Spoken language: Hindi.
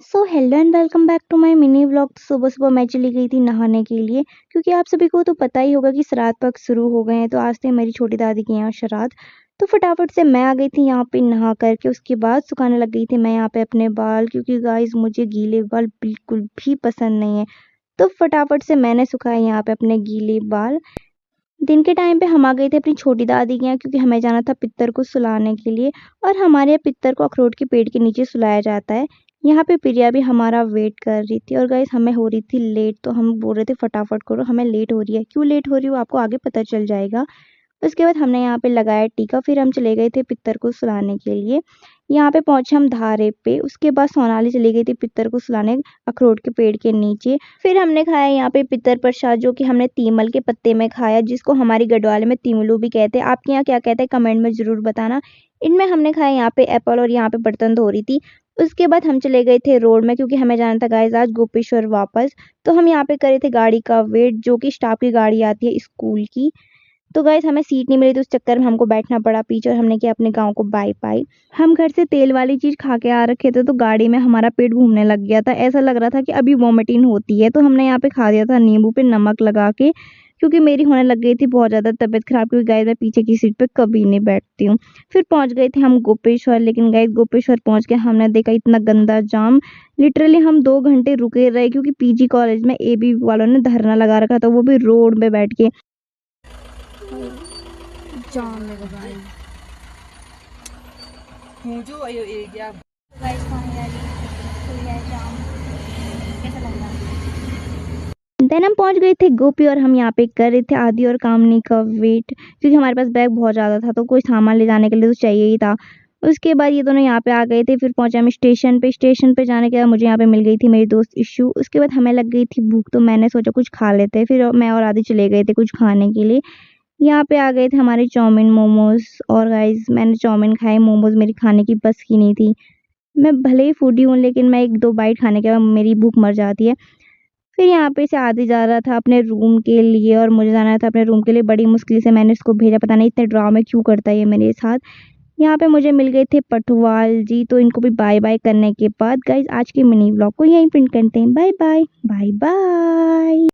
So hello and welcome back to my mini vlog. सुबह सुबह मैं चली गई थी नहाने के लिए, क्योंकि आप सभी को तो पता ही होगा कि श्राद्ध पक्ष शुरू हो गए हैं। तो आज थे मेरी छोटी दादी के यहाँ श्राद्ध। तो फटाफट से मैं आ गई थी यहाँ पे नहा करके। उसके बाद सुखाने लग गई थी मैं यहाँ पे अपने बाल, क्योंकि गाइस मुझे गीले बाल बिल्कुल भी पसंद नहीं है। तो फटाफट से मैंने सुखाए यहाँ पे अपने गीले बाल। दिन के टाइम पे हम आ गए थे अपनी छोटी दादी के यहाँ, क्योंकि हमें जाना था पित्तर को सुलाने के लिए। और हमारे यहाँ पित्तर को अखरोट के पेड़ के नीचे सुलाया जाता है। यहाँ पे प्रिया भी हमारा वेट कर रही थी, और गाइस हमें हो रही थी लेट, तो हम बोल रहे थे फटाफट करो, हमें लेट हो रही है। क्यों लेट हो रही हो आपको आगे पता चल जाएगा। उसके बाद हमने यहाँ पे लगाया टीका, फिर हम चले गए थे पित्तर को सुलाने के लिए। यहाँ पे पहुंचे हम धारे पे। उसके बाद सोनाली चली गई थी पित्तर को सुलाने अखरोट के पेड़ के नीचे। फिर हमने खाया यहाँ पे पित्तर प्रसाद, जो कि हमने तीमल के पत्ते में खाया, जिसको हमारी गढ़वाले में तिमलू भी कहते हैं। आपके यहाँ क्या कहते हैं कमेंट में जरूर बताना। इनमें हमने खाया यहाँ पे एप्पल, और यहाँ पे बर्तन धो रही थी। उसके बाद हम चले गए थे रोड में, क्योंकि हमें जाना था गाइस आज गोपेश्वर वापस। तो हम यहाँ पे करे थे गाड़ी का वेट, जो कि स्टाफ की गाड़ी आती है स्कूल की। तो गाइस हमें सीट नहीं मिली, तो उस चक्कर में हमको बैठना पड़ा पीछे, और हमने किया अपने गाँव को बाय बाय। हम घर से तेल वाली चीज़ खा के आ रखे थे, तो गाड़ी में हमारा पेट घूमने लग गया था। ऐसा लग रहा था कि अभी वॉमिटिंग होती है। तो हमने यहाँ पे खा दिया था नींबू पे नमक लगा के, क्योंकि मेरी होने लग गई थी बहुत ज़्यादा तबीयत खराब, क्योंकि गाइस मैं पीछे की सीट पे कभी नहीं बैठती हूँ। फिर पहुँच गए थे हम गोपेश्वर, लेकिन गाइस गोपेश्वर पहुँच के हमने देखा इतना गंदा जाम। लिटरली हम 2 घंटे रुके रहे, क्योंकि पीजी कॉलेज में एबी वालों ने धरना लगा रखा था, वो भी रोड में बैठ के। जाम लगा भाई मुझे ये एरिया गाइस फाइनली खुल गया जाम। कैसा लग रहा है? देन हम पहुंच गए थे गोपी, और हम यहाँ पे कर रहे थे आदि और कामनी का वेट, क्योंकि हमारे पास बैग बहुत ज़्यादा था, तो कोई सामान ले जाने के लिए तो चाहिए ही था। उसके बाद ये दोनों यहाँ पे आ गए थे। फिर पहुंचे हम स्टेशन पे। स्टेशन पे जाने के बाद मुझे यहाँ पे मिल गई थी मेरी दोस्त इशू। उसके बाद हमें लग गई थी भूख, तो मैंने सोचा कुछ खा लेते हैं। फिर मैं और आदि चले गए थे कुछ खाने के लिए। यहाँ पे आ गए थे हमारे चाउमीन मोमोज, और गाइस मैंने चाउमीन खाए, मोमोज मेरी खाने की बस की नहीं थी। मैं भले ही फूडी हूँ, लेकिन मैं 1-2 बाइट खाने के बाद मेरी भूख मर जाती है। फिर यहाँ पे से आदि जा रहा था अपने रूम के लिए, और मुझे जाना था अपने रूम के लिए। बड़ी मुश्किल से मैंने इसको भेजा, पता नहीं इतने ड्रामे क्यों करता है ये मेरे साथ। यहाँ पे मुझे मिल गए थे पटवाल जी, तो इनको भी बाय बाय करने के बाद गाइस आज के मिनी व्लॉग को यहीं पिन करते हैं। Bye bye bye bye.